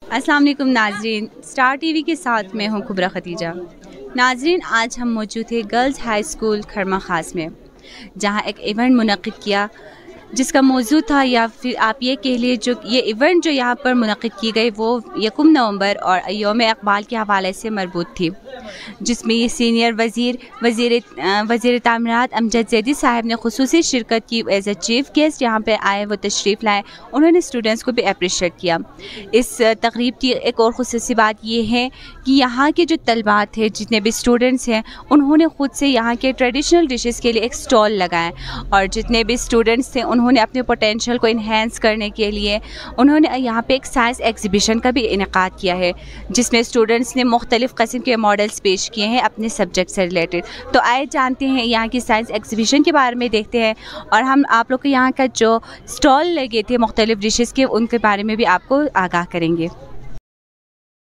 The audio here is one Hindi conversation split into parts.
अस्सलाम वालेकुम नाजरीन, स्टार टीवी के साथ मैं हूँ कुबरा खतीजा। नाजरीन, आज हम मौजूद थे गर्ल्स हाई स्कूल खरमा खास में, जहाँ एक इवेंट मुनक़िद किया जिसका मौजू था, या फिर आप ये कह लिए जो ये इवेंट जो यहाँ पर मुनक़िद की गई वो 1 नवंबर और यौम इक़बाल के हवाले से मरबूत थी, जिसमें ये सीनियर वज़ीर तामीरात अमजद ज़ैदी साहब ने ख़ुसूसी शिरकत की। एज ए चीफ़ गेस्ट यहाँ पर आए, वो तशरीफ़ लाए, उन्होंने स्टूडेंट्स को भी अप्रिशिएट किया। इस तकरीब की एक और ख़ुसूसी बात ये है कि यहाँ के जो तलबात थे, जितने भी स्टूडेंट्स हैं, उन्होंने ख़ुद से यहाँ के ट्रेडिशनल डिशेज़ के लिए एक स्टॉल लगाया, और जितने भी स्टूडेंट्स थे उन्होंने अपने पोटेंशियल को इन्हेंस करने के लिए उन्होंने यहाँ पे एक साइंस एग्जीबिशन का भी इनेकाद किया है, जिसमें स्टूडेंट्स ने मुख्तलिफ़ किस्म के मॉडल्स पेश किए हैं अपने सब्जेक्ट से रिलेटेड। तो आए जानते हैं यहाँ की साइंस एग्जीबिशन के बारे में, देखते हैं, और हम आप लोग को यहाँ का जो स्टॉल लगे थे मुख्तलिफ़ डिशेज़ के, उनके बारे में भी आपको आगाह करेंगे।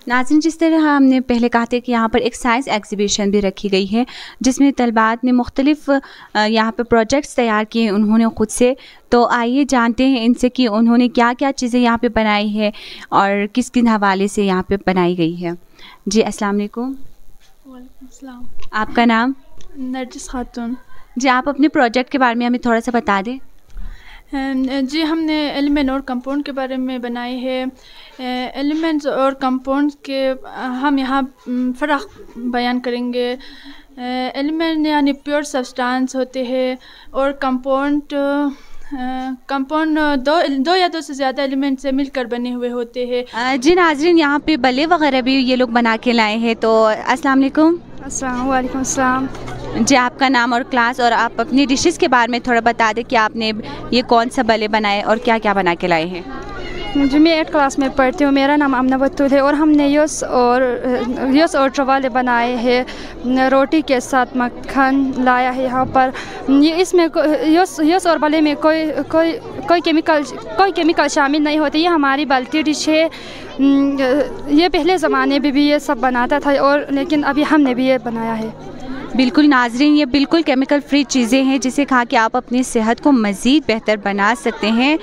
नाज़रीन, जिस तरह हमने पहले कहा था कि यहाँ पर एक साइंस एग्जीबिशन भी रखी गई है, जिसमें तलबात ने मुख्तलिफ़ यहाँ पर प्रोजेक्ट्स तैयार किए हैं उन्होंने ख़ुद से। तो आइए जानते हैं इनसे कि उन्होंने क्या क्या चीज़ें यहाँ पे बनाई है और किस किन हवाले से यहाँ पे बनाई गई है। जी अस्सलाम वालेकुम। वालेकुम सलाम। आपका नाम? नरजिस खातून। जी, आप अपने प्रोजेक्ट के बारे में हमें थोड़ा सा बता दें। जी, हमने एलिमेंट और कंपाउंड के बारे में बनाई है। एलिमेंट्स और कंपाउंड के हम यहाँ फ़र्क बयान करेंगे। एलिमेंट यानी प्योर सब्सटेंस होते हैं, और कंपाउंड दो या दो से ज़्यादा एलिमेंट से मिलकर बने हुए होते हैं। जी नाज़रीन, यहाँ पे बल्ले वगैरह भी ये लोग बना के लाए हैं। तो अस्सलाम वालेकुम। वालेकुम सलाम। जी, आपका नाम और क्लास, और आप अपनी डिशेस के बारे में थोड़ा बता दें कि आपने ये कौन सा बल्ले बनाए और क्या क्या बना के लाए हैं। जी, मैं 8 क्लास में पढ़ती हूँ। मेरा नाम आमना बतूल है, और हमने यस और ट्रवाले बनाए हैं। रोटी के साथ मक्खन लाया है यहाँ पर। ये इसमें यस और बल्ले में कोई केमिकल शामिल नहीं होते। ये हमारी बल्टी डिश है। ये पहले ज़माने में भी ये सब बनाता था, और लेकिन अभी हमने भी ये बनाया है। बिल्कुल नाजरीन, ये बिल्कुल केमिकल फ्री चीज़ें हैं जिसे खा के आप अपनी सेहत को मज़ीद बेहतर बना सकते हैं।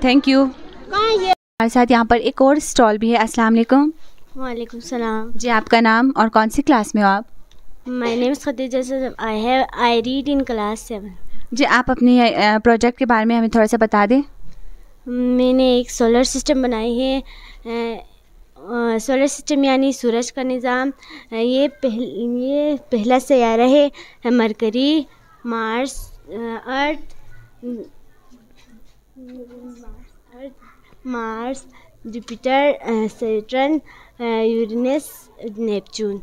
Thank you. हमारे साथ यहाँ पर एक और स्टॉल भी है। अस्सलाम वालेकुम। वालेकुम सलाम। जी, आपका नाम और कौन सी क्लास में हो आप? My name is Khadija. I read in class 7। जी, आप अपने प्रोजेक्ट के बारे में हमें थोड़ा सा बता दें। मैंने एक सोलर सिस्टम बनाई है। सोलर सिस्टम यानी सूरज का निज़ाम। ये पहला सैयारा है। Mercury, Mars, Mars, Jupiter, Saturn, Uranus, Neptune.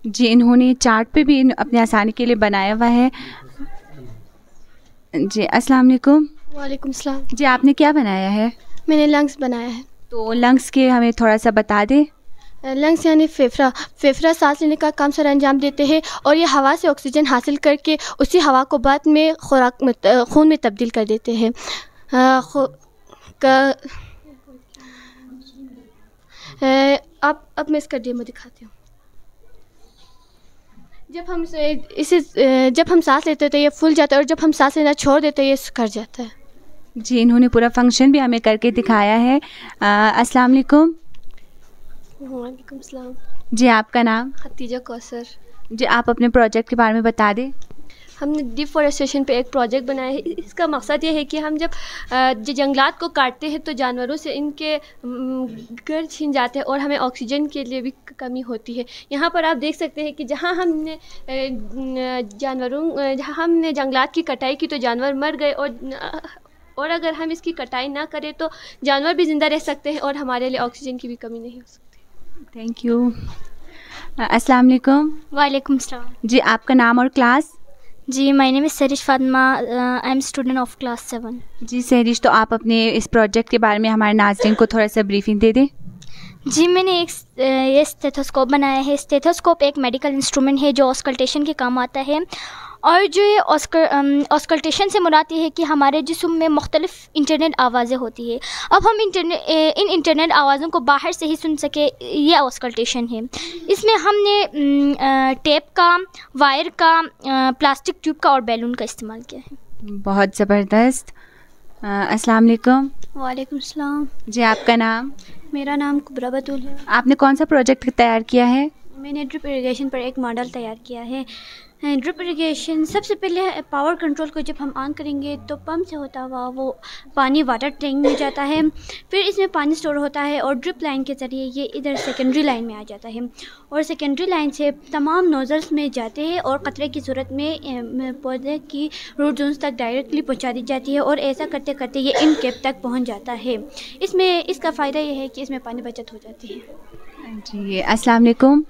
जी, इन्होंने चार्ट पे भी अपने आसानी के लिए बनाया हुआ है। जी अस्सलाम वालेकुम। वालेकुम सलाम। जी, आपने क्या बनाया है? मैंने लंग्स बनाया है। तो लंग्स के हमें थोड़ा सा बता दें। लंग्स यानी फेफड़ा सांस लेने का काम सर अंजाम देते हैं, और ये हवा से ऑक्सीजन हासिल करके उसी हवा को बाद में खून में तब्दील कर देते हैं। अब मैं इसका डेमो दिखाती हूँ। जब हम सांस लेते हैं तो ये फूल जाता है, और जब हम सांस लेना छोड़ देते हैं ये सुखड़ जाता है। जी, इन्होंने पूरा फंक्शन भी हमें करके दिखाया है। अस्सलाम वालेकुम। वालेकुम सलाम। जी, आपका नाम? खतीजा कौसर। जी, आप अपने प्रोजेक्ट के बारे में बता दें। हमने डिफॉरेस्टेशन पे एक प्रोजेक्ट बनाया है। इसका मकसद ये है कि हम जब जंगलात को काटते हैं तो जानवरों से इनके घर छीन जाते हैं, और हमें ऑक्सीजन के लिए भी कमी होती है। यहाँ पर आप देख सकते हैं कि जहाँ हमने जंगलात की कटाई की तो जानवर मर गए, और अगर हम इसकी कटाई ना करें तो जानवर भी ज़िंदा रह सकते हैं, और हमारे लिए ऑक्सीजन की भी कमी नहीं हो सकती। Thank you. अस्सलाम वालेकुम। वालेकुम सलाम। जी, आपका नाम और क्लास? जी, my name is Sarish Fatima. I am student of class 7। जी सरिश, तो आप अपने इस प्रोजेक्ट के बारे में हमारे नाज़रीन को थोड़ा सा ब्रीफिंग दे दें। जी, मैंने ये स्टेथोस्कोप बनाया है। स्टेथोस्कोप एक मेडिकल इंस्ट्रूमेंट है जो ऑस्कल्टेशन के काम आता है, और जो ये ऑस्कल्टेशन से मुराद ये है कि हमारे जिस्म में मुख्तलिफ़ इंटरनेट आवाज़ें होती है। अब हम इन इंटरनेट आवाज़ों को बाहर से ही सुन सके, ये ऑस्कल्टेशन है। इसमें हमने टेप का, वायर का, प्लास्टिक ट्यूब का और बैलून का इस्तेमाल किया है। बहुत ज़बरदस्त। अस्सलाम वालेकुम। वालेकुम सलाम। जी, आपका नाम? मेरा नाम कुबरा बतूल है। आपने कौन सा प्रोजेक्ट तैयार किया है? मैंने ड्रिप इरिगेशन पर एक मॉडल तैयार किया है। ड्रिप इरिगेशन सबसे पहले पावर कंट्रोल को जब हम ऑन करेंगे तो पंप से होता हुआ वो पानी वाटर टैंक में जाता है, फिर इसमें पानी स्टोर होता है और ड्रिप लाइन के ज़रिए ये इधर सेकेंडरी लाइन में आ जाता है और सेकेंडरी लाइन से तमाम नोज़ल्स में जाते हैं और क़तरे की सूरत में पौधे की रूट जोन्स तक डायरेक्टली पहुंचा दी जाती है और ऐसा करते करते ये इन कैप तक पहुंच जाता है। इसमें इसका फ़ायदा ये है कि इसमें पानी बचत हो जाती है। जी, अस्सलाम वालेकुम।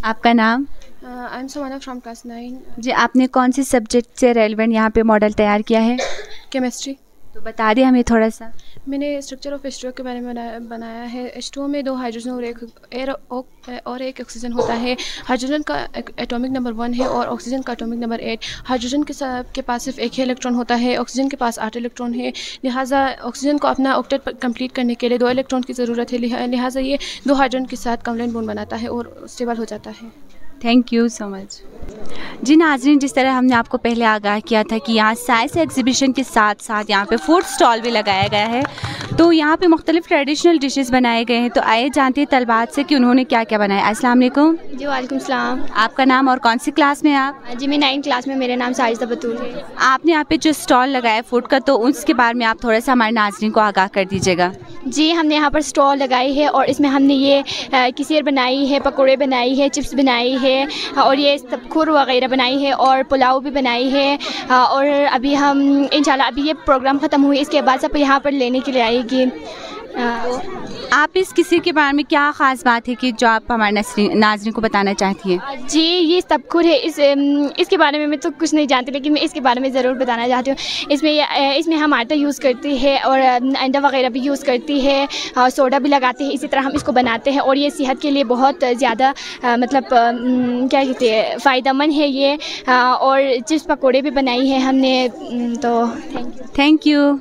आपका नाम? I am Sumana from class 9। जी, आपने कौन से सब्जेक्ट से रेलेवेंट यहाँ पे मॉडल तैयार किया है? केमिस्ट्री। तो बता दें हमें थोड़ा सा। मैंने स्ट्रक्चर ऑफ H2O के बारे में बनाया है। H2O में 2 हाइड्रोजन और एक एयर और एक ऑक्सीजन होता है। हाइड्रोजन का एटॉमिक नंबर 1 है और ऑक्सीजन का एटॉमिक नंबर 8। हाइड्रोजन के पास सिर्फ एक ही इलेक्ट्रॉन होता है, ऑक्सीजन के पास 8 इलेक्ट्रॉन है। लिहाजा ऑक्सीजन को अपना ऑक्टेट कंप्लीट करने के लिए 2 इलेक्ट्रॉन की ज़रूरत है। लिहाजा ये 2 हाइड्रोजन के साथ कवलेंट बॉन्ड बनाता है और स्टेबल हो जाता है। Thank you so much. जी नाज़रीन, जिस तरह हमने आपको पहले आगाह किया था कि यहाँ साइंस एग्जीबिशन के साथ साथ यहाँ पे फूड स्टॉल भी लगाया गया है, तो यहाँ पे मुख्तलिफ ट्रेडिशनल डिशेस बनाए गए हैं। तो आइए जानते हैं तलबात से कि उन्होंने क्या क्या बनाया। अस्सलाम वालेकुम। जी वालेकुम सलाम। आपका नाम और कौन सी क्लास में आप? जी मैं 9th क्लास में। मेरा नाम साजिदा बतूल है। आपने यहाँ पे जो स्टॉल लगाया फूड का, तो उसके बारे में आप थोड़ा सा हमारे नाज़रीन को आगाह कर दीजिएगा। जी, हमने यहाँ पर स्टॉल लगाई है और इसमें हमने ये किसेर बनाई है, पकौड़े बनाई है, चिप्स बनाई है और ये सबखुर वगैरह बनाई है और पुलाव भी बनाई है। और अभी हम इंशाल्लाह अभी ये प्रोग्राम ख़त्म हुई इसके बाद सब यहाँ पर लेने के लिए आएगी। आप इस किसी के बारे में क्या ख़ास बात है कि जो आप हमारे नाज़रीन को बताना चाहती हैं? जी, ये सबखुर है। इसके बारे में मैं तो कुछ नहीं जानती, लेकिन मैं इसके बारे में ज़रूर बताना चाहती हूँ। इसमें हम आटा यूज़ करती है और अंडा वगैरह भी यूज़ करती है और सोडा भी लगाते हैं। इसी तरह हम इसको बनाते हैं और ये सेहत के लिए बहुत ज़्यादा मतलब क्या कहते हैं, फ़ायदेमंद है ये। और चिप्स पकौड़े भी बनाई है हमने। तो थैंक यू।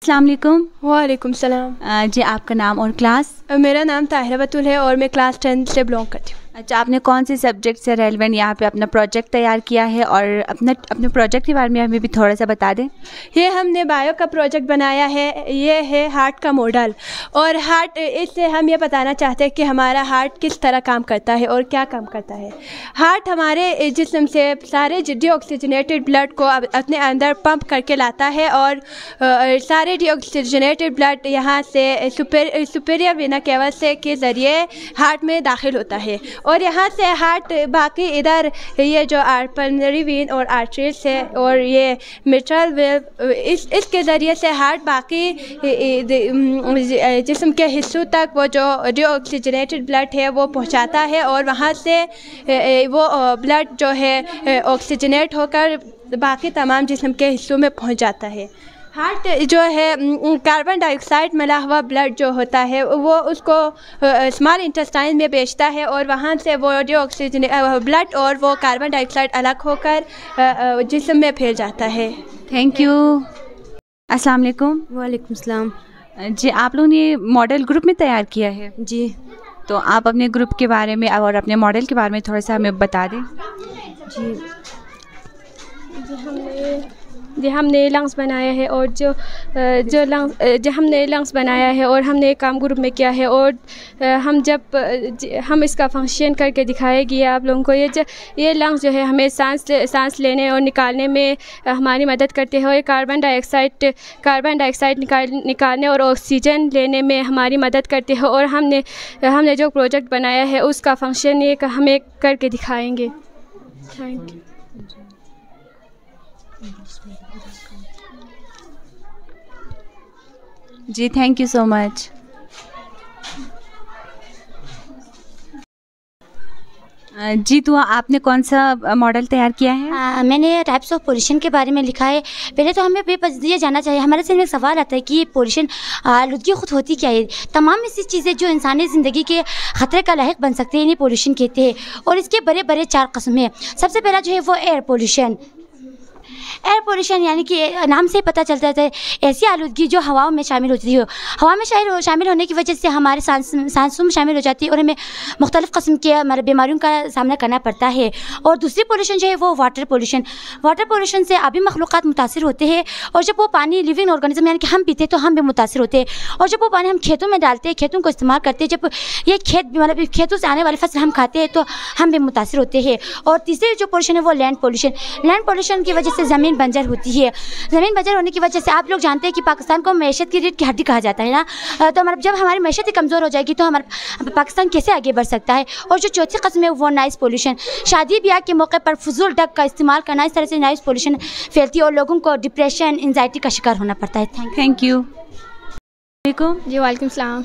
अस्सलाम वालेकुम। वालेकुम सलाम। जी, आपका नाम और क्लास? मेरा नाम ताहिरा बतूल है और मैं क्लास 10 से बिलोंग करती हूँ। अच्छा, आपने कौन से सब्जेक्ट से रेलेवेंट यहाँ पे अपना प्रोजेक्ट तैयार किया है और अपने प्रोजेक्ट के बारे में हमें भी थोड़ा सा बता दें। ये हमने बायो का प्रोजेक्ट बनाया है। ये है हार्ट का मॉडल और हार्ट, इससे हम ये बताना चाहते हैं कि हमारा हार्ट किस तरह काम करता है और क्या काम करता है। हार्ट हमारे जिस्म से सारे डीऑक्सीजनेटेड ब्लड को अपने अंदर पंप करके लाता है और सारे डीऑक्सीजनेटेड ब्लड यहाँ से सुपीरियर वेना केवा से के ज़रिए हार्ट में दाखिल होता है और यहाँ से हार्ट बाकी इधर ये जो पल्मोनरी वेन और आर्टरीज है और ये मिट्रल वेव, इसके ज़रिए से हार्ट बाकी जिस्म के हिस्सों तक वो जो डीऑक्सीजनेटेड ब्लड है वो पहुँचाता है और वहाँ से वो ब्लड जो है ऑक्सीजनेट होकर बाकी तमाम जिस्म के हिस्सों में पहुँच जाता है। हार्ट जो है कार्बन डाइऑक्साइड मिला हुआ ब्लड जो होता है वो उसको स्मॉल इंटेस्टाइन में भेजता है और वहाँ से वो डीऑक्सीजन ब्लड और वो कार्बन डाइऑक्साइड अलग होकर जिस्म में फैल जाता है। Thank you. अस्सलाम वालेकुम। वालेकुम सलाम। जी, आप लोगों ने मॉडल ग्रुप में तैयार किया है? जी। तो आप अपने ग्रुप के बारे में और अपने मॉडल के बारे में थोड़ा सा हमें बता दें। जी हमने लंग्स बनाया है और जो हमने लंग्स बनाया है और हमने एक काम ग्रुप में किया है और हम इसका फंक्शन करके दिखाएगी आप लोगों को। ये लंग्स जो है हमें सांस लेने और निकालने में हमारी मदद करते हैं और ये कार्बन डाइऑक्साइड निकालने और ऑक्सीजन लेने में हमारी मदद करते हैं और हमने जो प्रोजेक्ट बनाया है उसका फंक्शन ये हमें करके दिखाएंगे। Thank you. जी, थैंक यू सो मच। जी, तो आपने कौन सा मॉडल तैयार किया है? मैंने टाइप्स ऑफ पोल्यूशन के बारे में लिखा है। पहले तो हमें ये जानना चाहिए, हमारे से में सवाल आता है कि ये पोल्यूशन आलूदगी खुद होती क्या है। तमाम ऐसी चीज़ें जो इंसानी ज़िंदगी के ख़तरे का लायक बन सकते हैं इन्हें पोल्यूशन कहते हैं और इसके बड़े बड़े 4 किस्म हैं। सबसे पहला जो है वो एयर पोल्यूशन। एयर पोल्यूशन यानी कि नाम से पता चलता है ऐसी आलूदगी जो हवाओं में शामिल होती है। हवा में शामिल होने की वजह से हमारे सांसों में शामिल हो जाती है और हमें मुख्तलिफ़ किस्म के मतलब बीमारियों का सामना करना पड़ता है। और दूसरी पोल्यूशन जो है वो वाटर पोल्यूशन से आबी मखलूक़ात मुतासिर होते हैं और जब वो पानी लिविंग ऑर्गेनिज्म यानी कि हम पीते हैं तो हम भी मुतासिर होते हैं। और जब वो पानी हम खेतों में डालते हैं, खेतों को इस्तेमाल करते हैं, जब ये मतलब खेतों से आने वाली फसल हम खाते हैं तो हम भी मुतासिर होते हैं। और तीसरी जो पोल्यूशन है वो लैंड पोल्यूशन की वजह से ज़मीन बंजर होती है। ज़मीन बंजर होने की वजह से आप लोग जानते हैं कि पाकिस्तान को मैशत की रीढ़ की हड्डी कहा जाता है ना, तो मतलब जब हमारी मैशत ही कमज़ोर हो जाएगी तो हमारा पाकिस्तान कैसे आगे बढ़ सकता है। और जो चौथी कस्म है वो नॉइज़ पोल्यूशन, शादी ब्याह के मौके पर फजूल ढक का इस्तेमाल करना, इस तरह से नॉइज़ पोल्यूशन फैलती है और लोगों को डिप्रेशन एंजाइटी का शिकार होना पड़ता है। Thank you. जी वालेकुम सलाम।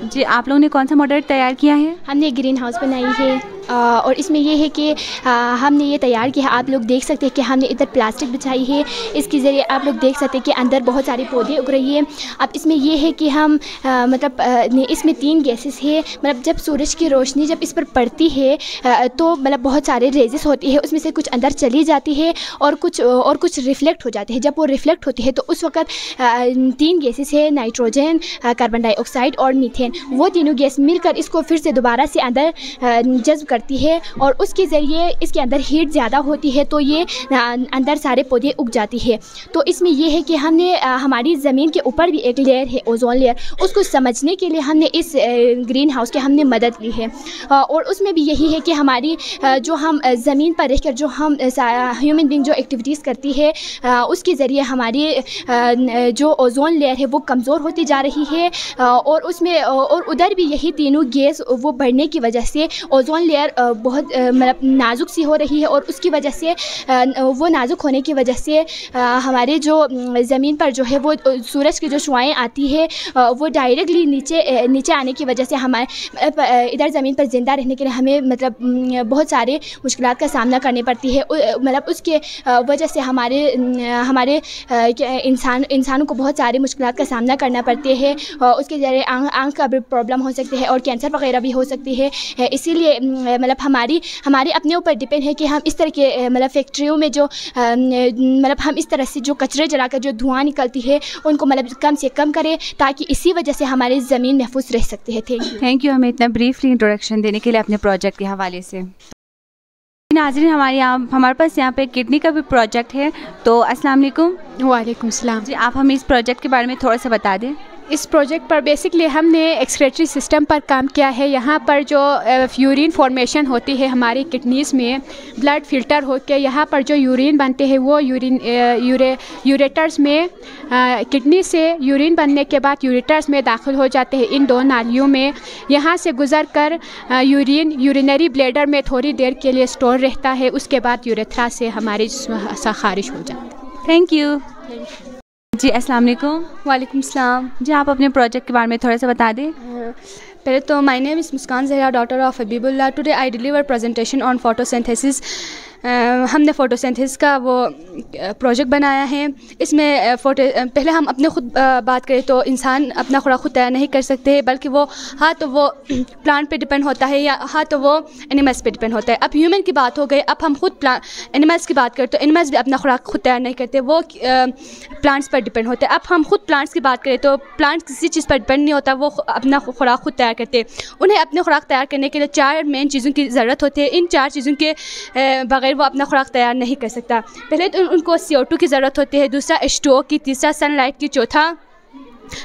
जी आप लोगों ने कौन सा मॉडल तैयार किया है? हमने ग्रीन हाउस बनाई है और इसमें ये है कि हमने ये तैयार किया है। आप लोग देख सकते हैं कि हमने इधर प्लास्टिक बिछाई है, इसके ज़रिए आप लोग देख सकते हैं कि अंदर बहुत सारे पौधे उग रही है। अब इसमें ये है कि हम मतलब इसमें 3 गैसेस है, मतलब जब सूरज की रोशनी जब इस पर पड़ती है तो मतलब बहुत सारे रेजेस होती है, उसमें से कुछ अंदर चली जाती है और कुछ रिफ्लेक्ट हो जाते हैं। जब वो रिफ्लेक्ट होती है तो उस वक्त 3 गैसेस है, नाइट्रोजन, कार्बन डाइऑक्साइड और मीथेन। वो तीनों गैस मिलकर इसको फिर से दोबारा से अंदर जज्ब करती है और उसके ज़रिए इसके अंदर हीट ज़्यादा होती है तो ये अंदर सारे पौधे उग जाती है। तो इसमें यह है कि हमने हमारी ज़मीन के ऊपर भी एक लेयर है, ओजोन लेयर, उसको समझने के लिए हमने इस ग्रीन हाउस की हमने मदद ली है। और उसमें भी यही है कि हमारी जो हम ज़मीन पर रहकर जो हम ह्यूमन बीइंग जो एक्टिविटीज़ करती है उसके ज़रिए हमारी जो ओजोन लेयर है वो कमज़ोर होती जा रही है और उसमें और उधर भी यही तीनों गैस वो बढ़ने की वजह से ओजोन लेयर बहुत मतलब नाजुक सी हो रही है और उसकी वजह से वो नाजुक होने की वजह से हमारे जो ज़मीन पर जो है वो सूरज की जो शुआएँ आती है वो डायरेक्टली नीचे आने की वजह से हमारे इधर ज़मीन पर ज़िंदा रहने के लिए हमें मतलब बहुत सारे मुश्किलात का सामना करनी पड़ती है। मतलब उसके वजह से हमारे इंसानों को बहुत सारे मुश्किलात का सामना करना पड़ते हैं। उसके ज़रिए आँख का भी प्रॉब्लम हो सकती है और कैंसर वगैरह भी हो सकती है। इसीलिए मतलब हमारे अपने ऊपर डिपेंड है कि हम इस तरह के मतलब फैक्ट्रियों में जो मतलब हम इस तरह से जो कचरे जलाकर जो धुआं निकलती है उनको मतलब कम से कम करें ताकि इसी वजह से हमारी ज़मीन महफूज रह सकती है। थैंक यू हमें इतना ब्रीफली इंट्रोडक्शन देने के लिए अपने प्रोजेक्ट के हवाले से। नाज़रीन हमारे पास यहाँ पे किडनी का भी प्रोजेक्ट है, तो अस्सलाम वालेकुम। वालेकुम सलाम। जी आप हमें इस प्रोजेक्ट के बारे में थोड़ा सा बता दें। इस प्रोजेक्ट पर बेसिकली हमने एक्सक्रेटरी सिस्टम पर काम किया है। यहाँ पर जो यूरिन फॉर्मेशन होती है हमारी किडनीज़ में, ब्लड फ़िल्टर होकर यहाँ पर जो यूरिन बनते हैं वो यूरेटर्स में किडनी से यूरिन बनने के बाद यूरेटर्स में दाखिल हो जाते हैं इन 2 नालियों में। यहाँ से गुज़र कर यूरिनरी ब्लैडर में थोड़ी देर के लिए स्टोर रहता है, उसके बाद यूरेथ्रा से हमारी खारिज हो जाती है। Thank you. जी अस्सलाम वालेकुम। वालेकुम सलाम। जी आप अपने प्रोजेक्ट के बारे में थोड़ा सा बता दें। पहले तो my name is Muskan Zahra, daughter of Habibullah. Today I deliver presentation on photosynthesis. हमने फ़ोटोसिंथेसिस का वो प्रोजेक्ट बनाया है। इसमें पहले हम अपने ख़ुद बात करें तो इंसान अपना खुराक खुद तैयार नहीं कर सकते, बल्कि वो तो वो प्लांट पे डिपेंड होता है या तो वो एनिमल्स पे डिपेंड होता है। अब ह्यूमन की बात हो गई, अब हम खुद एनिमल्स की बात करें तो एनिमल्स भी अपना खुराक खुद तैयार नहीं करते, वो प्लांट्स पर डिपेंड होते हैं। अब हम खुद प्लांट्स की बात करें तो प्लांट्स किसी चीज़ पर डिपेंड नहीं होता, वो अपना खुराक खुद तैयार करते हैं। उन्हें अपने खुराक तैयार करने के लिए 4 मेन चीज़ों की ज़रूरत होती है। इन 4 चीज़ों के बगैर वो अपना खुराक तैयार नहीं कर सकता। पहले तो उनको CO2 की ज़रूरत होती है, दूसरा H2O की, तीसरा सनलाइट की, चौथा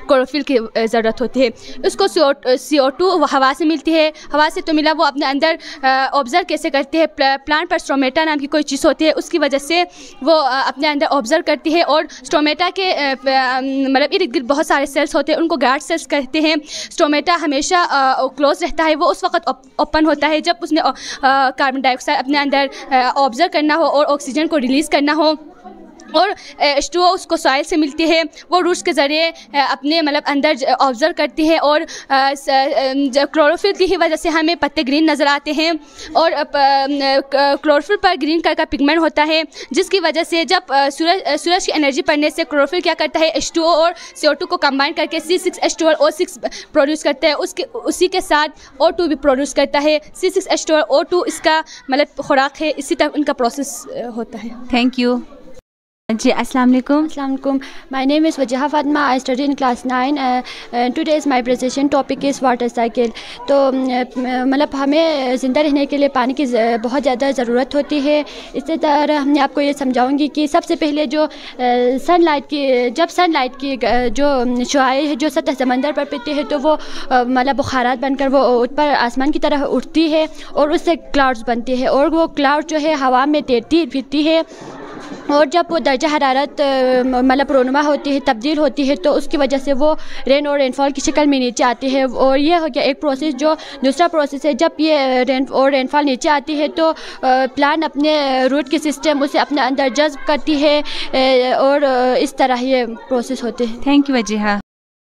क्लोरोफिल की ज़रूरत होती है। उसको CO2 हवा से मिलती है, हवा से तो मिला, वो अपने अंदर ऑब्ज़र्व कैसे करती है, प्लांट पर स्टोमेटा नाम की कोई चीज़ होती है, उसकी वजह से वो अपने अंदर ऑब्ज़र्व करती है। और स्टोमेटा के मतलब इर्द गिर्द बहुत सारे सेल्स होते हैं, उनको गार्ड सेल्स कहते हैं। स्टोमेटा हमेशा क्लोज रहता है, वो उस वक्त ओपन होता है जब उसने कार्बन डाइऑक्साइड अपने अंदर ऑब्ज़र्व करना हो और ऑक्सीजन को रिलीज़ करना हो। और H2O उसको सॉइल से मिलती है, वो रूट्स के ज़रिए अपने मतलब अंदर ऑब्ज़र्व करती है। और क्लोरोफिल की ही वजह से हमें पत्ते ग्रीन नज़र आते हैं। और क्लोरोफिल पर ग्रीन कलर का पिगमेंट होता है, जिसकी वजह से जब सूरज की एनर्जी पड़ने से क्लोरोफिल क्या करता है, H2O और CO2 को कंबाइन करके C6H12O6 प्रोड्यूस करता है। उसी के साथ O2 भी प्रोड्यूस करता है। C6H12O2 इसका मतलब खुराक है, इसी तरह उनका प्रोसेस होता है। Thank you. जी अस्सलाम वालेकुम। Assalamualaikum. My name is Wajaha Fatma. I study in class 9. Today's my presentation topic is water cycle. तो मतलब हमें ज़िंदा रहने के लिए पानी की बहुत ज़्यादा ज़रूरत होती है। इसी तरह हमने आपको ये समझाऊंगी कि सबसे पहले जो सनलाइट की जो शुआएं है जो सतह समंदर पर पड़ती है तो वो मतलब बुखारात बनकर वो ऊपर आसमान की तरह उठती है और उससे क्लाउड्स बनती है और वो क्लाउड जो है हवा में तैरती फिरती है और जब वो दर्जा हरारत मतलब रोनुमा होती है, तब्दील होती है तो उसकी वजह से वो रेन और रेनफॉल की शक्ल में नीचे आती है। और ये हो गया एक प्रोसेस। जो दूसरा प्रोसेस है, जब ये रेनफॉल नीचे आती है तो प्लांट अपने रूट के सिस्टम उसे अपने अंदर जज्ब करती है और इस तरह ये प्रोसेस होते हैं। Thank you Wajiha.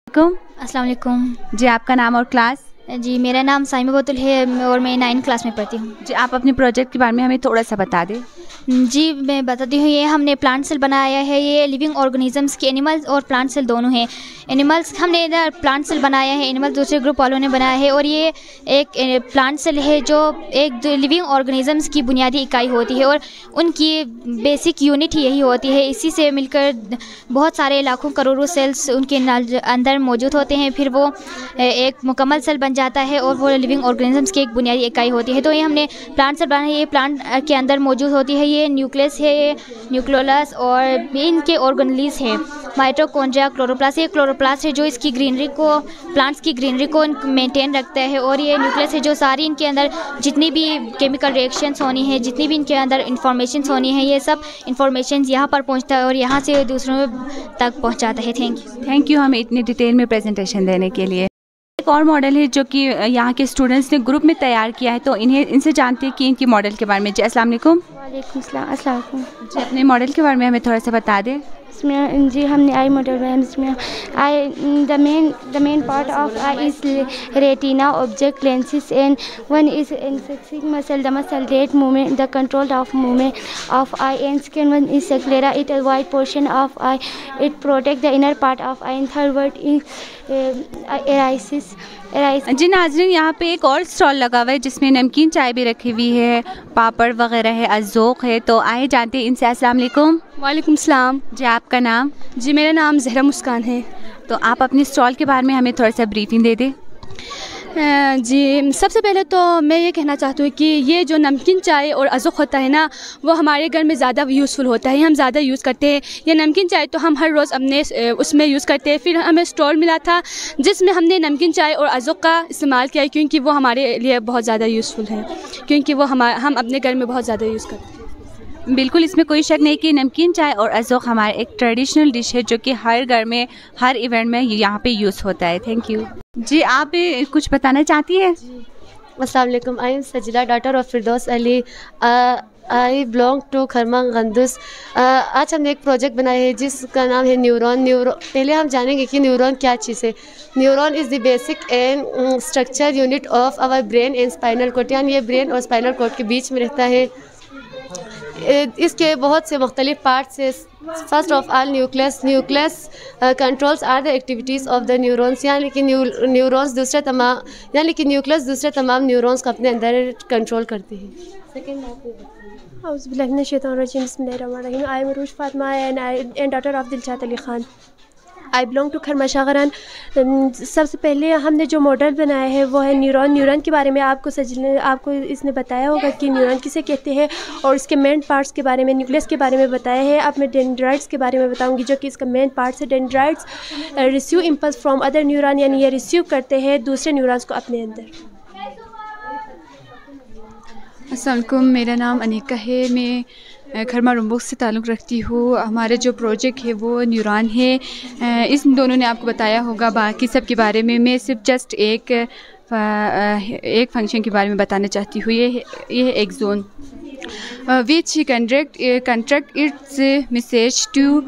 अस्सलाम वालेकुम। जी आपका नाम और क्लास? जी मेरा नाम साइमा बतुल है और मैं 9th क्लास में पढ़ती हूँ। जी आप अपने प्रोजेक्ट के बारे में हमें थोड़ा सा बता दें। जी मैं बताती हूँ। ये हमने प्लांट सेल बनाया है। ये लिविंग ऑर्गेनिजम्स के एनिमल्स और प्लांट सेल दोनों हैं। एनिमल्स हमने इधर प्लांट सेल बनाया है, एनिमल दूसरे ग्रुप वालों ने बनाया है। और ये एक प्लांट सेल है जो एक लिविंग ऑर्गेनिजम्स की बुनियादी इकाई होती है और उनकी बेसिक यूनिट यही होती है। इसी से मिलकर बहुत सारे लाखों करोड़ों सेल्स उनके अंदर मौजूद होते हैं, फिर वो एक मुकम्मल सेल बन जाता है और वो लिविंग ऑर्गेनिजम्स की एक बुनियादी इकाई होती है। तो ये हमने प्लांट सेल बनाया है। ये प्लांट के अंदर मौजूद होती है। ये न्यूक्लियस है, ये न्यूक्लियोलस और इनके ऑर्गेनेल्स हैं, माइटोकॉन्ड्रिया, क्लोरोप्लास्ट। ये क्लोरोप्लास्ट है जो इसकी ग्रीनरी को, प्लांट्स की ग्रीनरी को मेंटेन रखता है। और ये न्यूक्लियस है जो सारी इनके अंदर जितनी भी केमिकल रिएक्शंस होनी है, जितनी भी इनके अंदर इंफॉर्मेशंस होनी है, ये सब इंफॉर्मेशंस यहाँ पर पहुँचता है और यहाँ से दूसरों तक पहुँचाता है। थैंक यू हमें इतनी डिटेल में प्रेजेंटेशन देने के लिए। एक और मॉडल है जो कि यहाँ के स्टूडेंट्स ने ग्रुप में तैयार किया है, तो इनसे जानते हैं कि इनकी मॉडल के बारे में। जी अस्सलाम वालेकुम। वालेकुम अस्सलाम। अस्सलाम वालेकुम। जी अपने मॉडल के बारे में हमें थोड़ा सा बता दें। इसमें जी हमने आई मॉडल बनाया। इसमें the main part of eye is retina object lenses and one is इंसेक्सिंग muscle the muscle rate movement the control of movement of eye and second one is sclera it wide portion of eye it protect the inner part of eye and third word is irises. जी नाज़रीन, यहाँ पे एक और स्टॉल लगा हुआ है जिसमें नमकीन चाय भी रखी हुई है, पापड़ वगैरह है, अज़ोक़ है। तो आए जानते हैं इनसे। अस्सलाम वालेकुम। वालेकुम सलाम। जी आपका नाम? जी मेरा नाम ज़हरा मुस्कान है। तो आप अपने स्टॉल के बारे में हमें थोड़ा सा ब्रीफिंग दे दें। जी सबसे पहले तो मैं ये कहना चाहती हूँ कि ये जो नमकीन चाय और अज़ोक़ होता है ना, वो हमारे घर में ज़्यादा यूज़फुल होता है, हम ज़्यादा यूज़ करते हैं। ये नमकीन चाय तो हम हर रोज़ अपने उसमें यूज़ करते हैं। फिर हमें स्टॉल मिला था जिसमें हमने नमकीन चाय और अज़ोक़ का इस्तेमाल किया क्योंकि वो हमारे लिए बहुत ज़्यादा यूज़फुल है, क्योंकि वो हम अपने घर में बहुत ज़्यादा यूज़ करते हैं। बिल्कुल, इसमें कोई शक नहीं कि नमकीन चाय और अज़ोक़ हमारे एक ट्रेडिशनल डिश है जो कि हर घर में, हर इवेंट में यहाँ पे यूज़ होता है। Thank you. जी आप कुछ बताना चाहती है? अस्सलाम वालेकुम। I am Sajila, daughter of Firdaus Ali. I belong to Kharma Gandus. आज हमने एक प्रोजेक्ट बनाया है जिसका नाम है न्यूरॉन। पहले हम जानेंगे कि न्यूरॉन क्या चीज़ है। Neuron is the basic and structure unit of our brain and spinal cord, यानी ये ब्रेन और स्पाइनल कॉर्ड के बीच में रहता है। इसके बहुत से मुख्तलिफ पार्ट्स है। First of all nucleus controls are the activities of the neurons, यानी कि न्यूरॉन्स न्यूक्लियस दूसरे तमाम न्यूरॉन्स को अपने अंदर कंट्रोल करती है। Second I am Arooj Fatima and daughter of Dilshad Ali Khan. I belong to Kharma Shagran. सबसे पहले हमने जो मॉडल बनाया है वो है न्यूरॉन। न्यूरॉन के बारे में आपको इसने बताया होगा कि न्यूरॉन किसे कहते हैं और इसके मेन पार्ट्स के बारे में, न्यूक्लियस के बारे में बताया है। अब मैं डेंड्राइट्स के बारे में बताऊंगी जो कि इसका मेन पार्ट्स है। Dendrites receive impulse from other neuron, यानी ये रिसीव करते हैं दूसरे न्यूरॉन्स को अपने अंदर। अस्सलाम वालेकुम। मेरा नाम अनीका है। मैं खरमा रुम्बुक से ताल्लुक़ रखती हूँ। हमारे जो प्रोजेक्ट है वो न्यूरॉन है। इस दोनों ने आपको बताया होगा बाकी सब के बारे में। मैं सिर्फ जस्ट एक फंक्शन के बारे में बताना चाहती हूँ। ये axon which contract its message to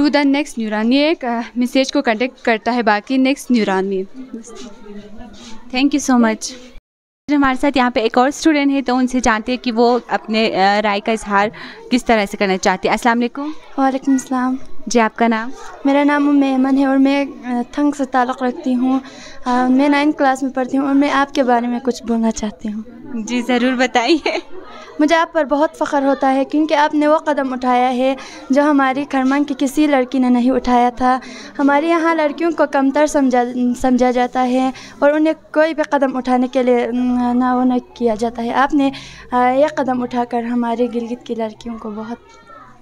the next neuron. ये एक मैसेज को कंडक्ट करता है बाकी नेक्स्ट न्यूरॉन में। Thank you so much. हमारे साथ यहाँ पे एक और स्टूडेंट है, तो उनसे जानते हैं कि वो अपने राय का इजहार किस तरह से करना चाहते हैं। अस्सलाम वालेकुम। वालेकुम सलाम। जी आपका नाम? मेरा नाम मेमन है और मैं थंग से ताल्लुक़ रखती हूँ। मैं 9th क्लास में पढ़ती हूँ और मैं आपके बारे में कुछ बोलना चाहती हूँ। जी ज़रूर बताइए। मुझे आप पर बहुत फ़ख्र होता है क्योंकि आपने वो कदम उठाया है जो हमारी खरमन की किसी लड़की ने नहीं उठाया था। हमारे यहाँ लड़कियों को कमतर समझा जाता है और उन्हें कोई भी कदम उठाने के लिए ना वो न किया जाता है। आपने ये कदम उठाकर हमारे गिलगित की लड़कियों को बहुत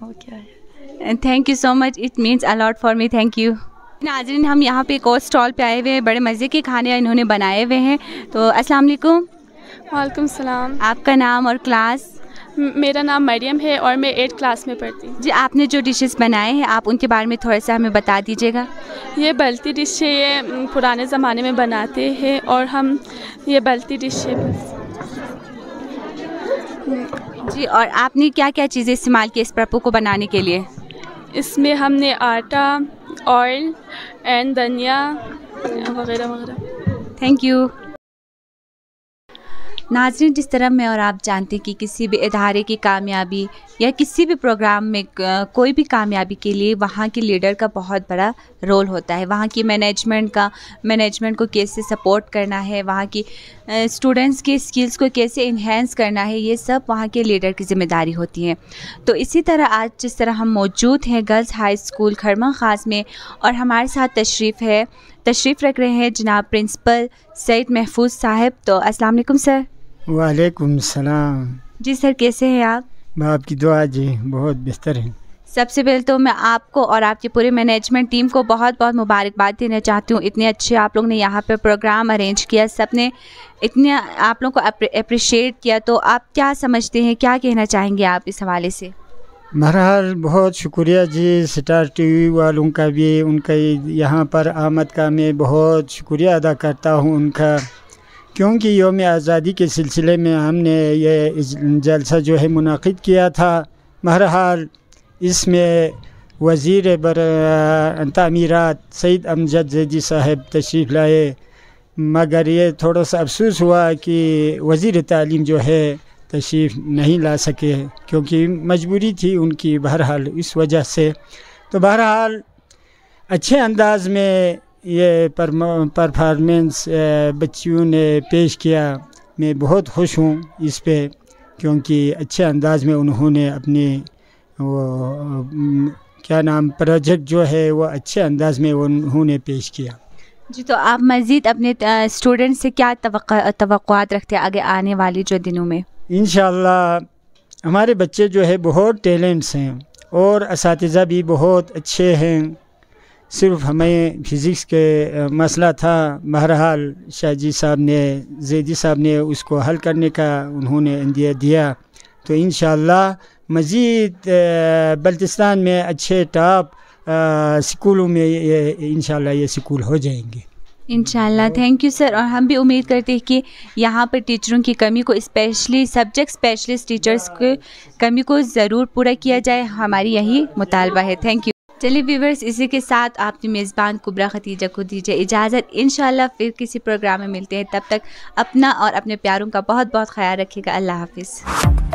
वो किया है। Thank you so much, it means a lot for me, thank you. नाज़रीन, हम यहाँ पे एक और स्टॉल पे आए हुए हैं, बड़े मज़े के खाने इन्होंने बनाए हुए हैं। तो अस्सलाम वालेकुम। वालेकुम सलाम। आपका नाम और क्लास? मेरा नाम मरियम है और मैं 8th क्लास में पढ़ती हूँ। जी, आपने जो डिशेस बनाए हैं आप उनके बारे में थोड़ा सा हमें बता दीजिएगा। ये बल्ती डिश है, ये पुराने ज़माने में बनाते हैं और हम ये बल्ती डिश है। जी, और आपने क्या क्या चीज़ें इस्तेमाल की इस प्रपू को बनाने के लिए? इसमें हमने आटा, ऑयल एंड धनिया वगैरह वगैरह। Thank you. नाज़रीन, जिस तरह मैं और आप जानते हैं कि किसी भी इदारे की कामयाबी या किसी भी प्रोग्राम में कोई भी कामयाबी के लिए वहाँ के लीडर का बहुत बड़ा रोल होता है। वहाँ की मैनेजमेंट को कैसे सपोर्ट करना है, वहाँ की स्टूडेंट्स की स्किल्स को कैसे इन्हेंस करना है, ये सब वहाँ के लीडर की ज़िम्मेदारी होती है। तो इसी तरह आज जिस तरह हम मौजूद हैं गर्ल्स हाई स्कूल खरमन ख़ास में और हमारे साथ तशरीफ़ रख रहे हैं जनाब प्रिंसिपल सईद महफूज साहब। तो अस्सलाम वालेकुम सर। वालेकुम सलाम। जी सर, कैसे हैं आप? आपकी दुआ जी बहुत बेहतर है। सबसे पहले तो मैं आपको और आपकी पूरी मैनेजमेंट टीम को बहुत बहुत मुबारकबाद देना चाहती हूँ। इतने अच्छे आप लोग ने यहाँ पे प्रोग्राम अरेंज किया, सब ने इतने आप लोगों को अप्रिशिएट किया। तो आप क्या समझते हैं, क्या कहना चाहेंगे आप इस हवाले से? बहरहाल बहुत शुक्रिया जी स्टार टीवी वालों का भी, उनका यहाँ पर आमद का मैं बहुत शुक्रिया अदा करता हूँ उनका, क्योंकि यौम आज़ादी के सिलसिले में हमने ये जलसा जो है मुनाकिद किया था। बहरहाल इसमें वज़ीर तामीरात सईद अमजद ज़ैदी साहब तशरीफ़ लाए, मगर ये थोड़ा सा अफसोस हुआ कि वज़ीर तालीम जो है तशरीफ़ नहीं ला सके क्योंकि मजबूरी थी उनकी। बहरहाल इस वजह से तो बहरहाल अच्छे अंदाज़ में ये परफॉर्मेंस बच्चियों ने पेश किया। मैं बहुत खुश हूँ इस पे, क्योंकि अच्छे अंदाज में उन्होंने अपने वो क्या नाम प्रोजेक्ट जो है वो अच्छे अंदाज में उन्होंने पेश किया। जी, तो आप मज़ीद अपने स्टूडेंट से क्या तवक्कुआत रखते हैं आगे आने वाले जो दिनों में? इंशाअल्लाह हमारे बच्चे जो है बहुत टैलेंट्स हैं और असातिज़ा भी बहुत अच्छे हैं। सिर्फ हमें फ़िज़िक्स के मसला था, बहरहाल शाहजी साहब ने ज़ैदी साहब ने उसको हल करने का उन्होंने इंदिया दिया। तो इंशाअल्लाह मज़ीद बल्तिस्तान में अच्छे टॉप स्कूलों में इंशाअल्लाह ये स्कूल हो जाएंगे इंशाअल्लाह। Thank you sir. और हम भी उम्मीद करते हैं कि यहाँ पर टीचरों की कमी को, स्पेशली सब्जेक्ट स्पेशलिस्ट टीचर्स की कमी को ज़रूर पूरा किया जाए, हमारी यही मुतालबा है। Thank you. चलिए व्यूवर्स, इसी के साथ आपकी मेज़बान कुबरा खतीजा को दीजिए इजाज़त। इंशाअल्लाह फिर किसी प्रोग्राम में मिलते हैं, तब तक अपना और अपने प्यारों का बहुत बहुत ख्याल रखिएगा। अल्लाह हाफिज़।